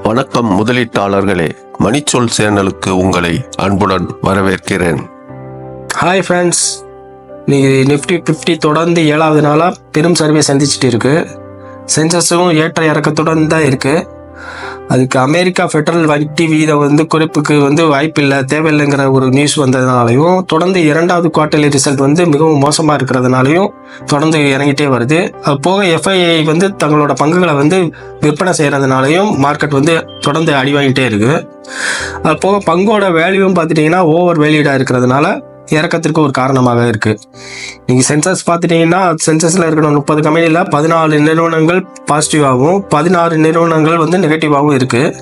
வணக்கம் முதலீட்டாளர்களே, மணிச்சொல் சேனலுக்கு உங்களை அன்புடன் வரவேற்கிறேன். ஹாய் ஃப்ரெண்ட்ஸ், இன்னைக்கு நிஃப்டி 50 தொடர்ந்து 7வது நாளாக பெரும் சரிவை சந்திச்சுட்டு இருக்கு. சென்சஸும் ஏற்ற இறக்கத்துடன் தான் இருக்குது. அதுக்கு அமெரிக்கா ஃபெடரல் வட்டி வீதம் குறைப்புக்கு வாய்ப்பில்லை, தேவையில்லைங்கிற ஒரு நியூஸ் வந்ததுனாலையும், தொடர்ந்து 2வது குவார்ட்டர்லி ரிசல்ட் மிகவும் மோசமாக இருக்கிறதுனாலையும் தொடர்ந்து இறங்கிட்டே வருது. அது போக எஃப்ஐஐ தங்களோட பங்குகளை விற்பனை செய்கிறதுனாலையும் மார்க்கெட் தொடர்ந்து அடி வாங்கிட்டே இருக்குது. அது போக பங்கோட வேல்யூவும் பார்த்துட்டிங்கன்னா ஓவர் வேல்யூடாக இருக்கிறதுனால இறக்கத்திற்கு ஒரு காரணமாக இருக்குது. நீங்கள் சென்சஸ் பார்த்துட்டிங்கன்னா, சென்சஸில் இருக்கிற 30 கம்பெனியில் 14 நிறுவனங்கள் பாசிட்டிவாகவும் 16 நிறுவனங்கள் நெகட்டிவாகவும் இருக்குது.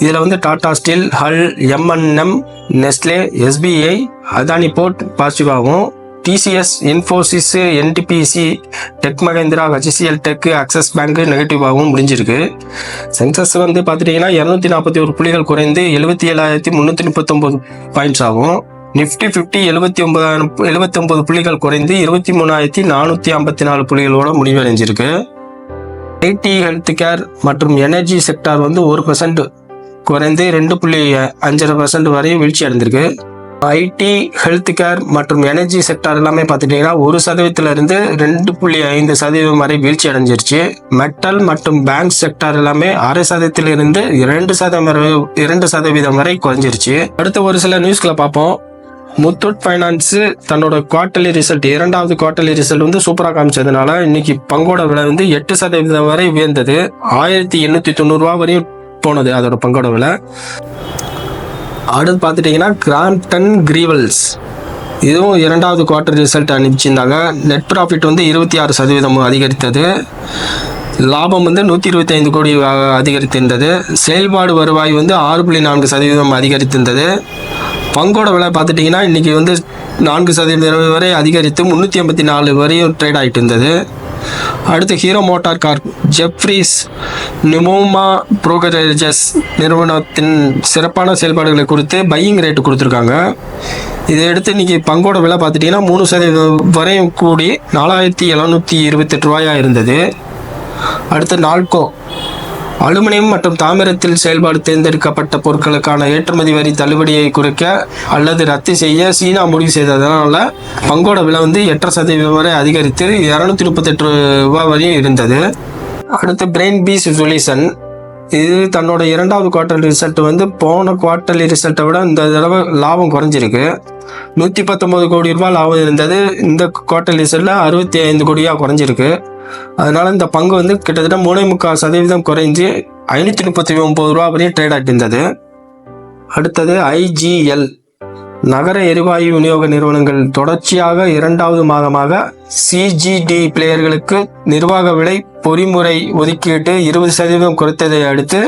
இதில் டாடா ஸ்டீல், ஹல், எம்என்எம், நெஸ்லே, எஸ்பிஐ, அதானி போர்ட் பாசிட்டிவாகவும், TCS, Infosys, NTPC, Tech Mahindra, HCL Tech, Axis Bank நெகட்டிவாகவும் முடிஞ்சிருக்கு. சென்சஸ் பார்த்துட்டிங்கன்னா 241 புள்ளிகள் குறைந்து 77,339 பாயிண்ட்ஸ் ஆகும். நிஃப்டி 50 79 புள்ளிகள் குறைந்து 23,454 புள்ளிகளோட முடிவடைஞ்சிருக்கு. ஐடி, ஹெல்த் கேர் மற்றும் எனர்ஜி செக்டார் 1% குறைந்து 2.5% வரை வீழ்ச்சி அடைந்திருக்கு. ஐடி, ஹெல்த் கேர் மற்றும் எனர்ஜி செக்டார் எல்லாமே பார்த்துட்டிங்கன்னா 1%லிருந்து 2.5% வரை வீழ்ச்சி அடைஞ்சிருச்சு. மெட்டல் மற்றும் பேங்க் செக்டார் எல்லாமே 0.5%லிருந்து 2% வரை குறைஞ்சிருச்சு. அடுத்த ஒரு சில நியூஸ்களை பார்ப்போம். முத்தூட் ஃபைனான்ஸ் தன்னோட குவார்ட்டர்லி ரிசல்ட் 2வது குவார்ட்டர்லி ரிசல்ட் சூப்பராக காமிச்சதுனால இன்னைக்கு பங்கோட விலை 8% வரை உயர்ந்தது. 1,890 ரூபா வரையும் போனது அதோட பங்கோட விலை. அடுத்து பார்த்துட்டிங்கன்னா கிராம்ப்டன் கிரீவல்ஸ், இதுவும் 2வது குவார்ட்டர் ரிசல்ட் அனுப்பிச்சிருந்தாங்க. நெட் ப்ராஃபிட் 26% அதிகரித்தது. லாபம் 125 கோடி அதிகரித்திருந்தது. செயல்பாடு வருவாய் 6.4% அதிகரித்திருந்தது. பங்கோட விலை பார்த்துட்டிங்கன்னா இன்றைக்கி 4% வரை அதிகரித்து 384 வரையும் ட்ரேட் ஆகிட்டு இருந்தது. அடுத்து Hero MotoCorp, Jefferies Nomura brokerages நிறுவனத்தின் சிறப்பான செயல்பாடுகளை குறித்து பையிங் ரேட்டு கொடுத்துருக்காங்க. இதையடுத்து இன்றைக்கி பங்கோட விலை பார்த்துட்டிங்கன்னா 3% வரையும் கூடி 4,728 ரூபாயாக இருந்தது. அடுத்து நால்கோ, அலுமினியம் மற்றும் தாமிரத்தில் செயல்பாடு தேர்ந்தெடுக்கப்பட்ட பொருட்களுக்கான ஏற்றுமதி வரி தள்ளுபடியை குறைக்க அல்லது ரத்து செய்ய சீனா முடிவு செய்ததனால பங்கோட விலை 8% வரை அதிகரித்து 238 ரூபா வரையும் இருந்தது. அடுத்து பிரெயின் பீஸ் சொல்யூஷன், இது தன்னோட 2வது குவார்ட்டர்லி ரிசல்ட் போன குவார்ட்டர்லி ரிசல்ட்டை விட இந்த தடவை லாபம் குறைஞ்சிருக்கு. 119 கோடி ரூபாய் லாபம் இருந்தது. இந்த குவார்ட்டர்லி ரிசல்ட்டில் 65 கோடியாக குறைஞ்சிருக்கு. அதனால இந்த பங்கு கிட்டத்தட்ட 3.4% குறைஞ்சி 539 ரூபா வரையும் ட்ரேட் ஆகிட்டு இருந்தது. அடுத்தது ஐஜிஎல், நகர எரிவாயு விநியோக நிறுவனங்கள் தொடர்ச்சியாக 2வது மாதமாக சிஜிடி பிளேயர்களுக்கு நிர்வாக விலை பொறிமுறை ஒதுக்கீட்டு 20% குறைத்ததை அடுத்து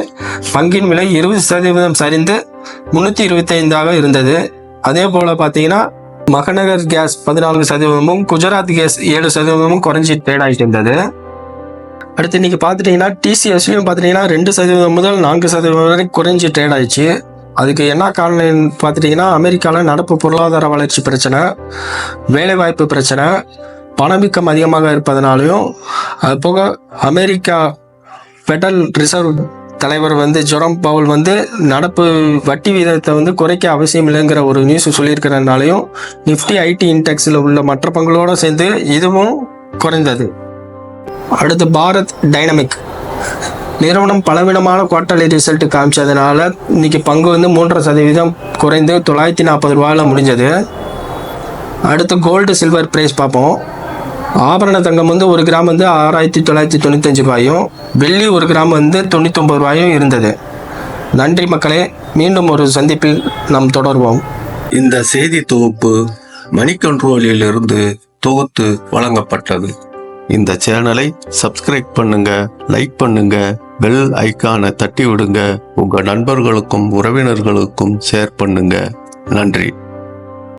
பங்கின் விலை 20% சரிந்து 325 இருந்தது. அதே போல் பார்த்தீங்கன்னா மகநகர் கேஸ் 14%, குஜராத் கேஸ் 7% குறைஞ்சி ட்ரேட் ஆகிட்டு இருந்தது. அடுத்து இன்னைக்கு பார்த்துட்டிங்கன்னா டிசிஎஸ்லையும் பார்த்துட்டிங்கன்னா 2% முதல் 4% வரை குறைஞ்சி ட்ரேட் ஆயிடுச்சு. அதுக்கு என்ன காரணம் பார்த்துட்டிங்கன்னா, அமெரிக்காவில் நடப்பு பொருளாதார வளர்ச்சி பிரச்சனை, வேலைவாய்ப்பு பிரச்சனை, பணவீக்கம் அதிகமாக இருப்பதனாலையும், அது போக அமெரிக்கா ஃபெடரல் ரிசர்வ் தலைவர் ஜெரோம் பவுல் நடப்பு வட்டி வீதத்தை குறைக்க அவசியம் இல்லைங்கிற ஒரு நியூஸ் சொல்லியிருக்கிறதுனாலையும் நிஃப்டி ஐடி இன்டெக்ஸில் உள்ள மற்ற பங்குகளோடு சேர்ந்து இதுவும் குறைந்தது. அடுத்து பாரத் டைனமிக் நிறுவனம் பலவிதமான குவார்ட்டர்லி ரிசல்ட் காமிச்சதுனால இன்னைக்கு பங்கு 3% குறைந்து 940 ரூபாயில் முடிஞ்சது. அடுத்து கோல்டு சில்வர் பிரைஸ் பார்ப்போம். ஆபரண தங்கம் 1 கிராம் 6,995 ரூபாயும், வெள்ளி 1 கிராம் 99 ரூபாயும் இருந்தது. நன்றி மக்களே, மீண்டும் ஒரு சந்திப்பில் நாம் தொடர்வோம். இந்த செய்தி தொகுப்பு மணி கண்ட்ரோலில் இருந்து தொகுத்து வழங்கப்பட்டது. இந்த சேனலை சப்ஸ்கிரைப் பண்ணுங்க, லைக் பண்ணுங்க, பெல் ஐக்கானை தட்டி விடுங்க, உங்க நண்பர்களுக்கும் உறவினர்களுக்கும் ஷேர் பண்ணுங்க. நன்றி.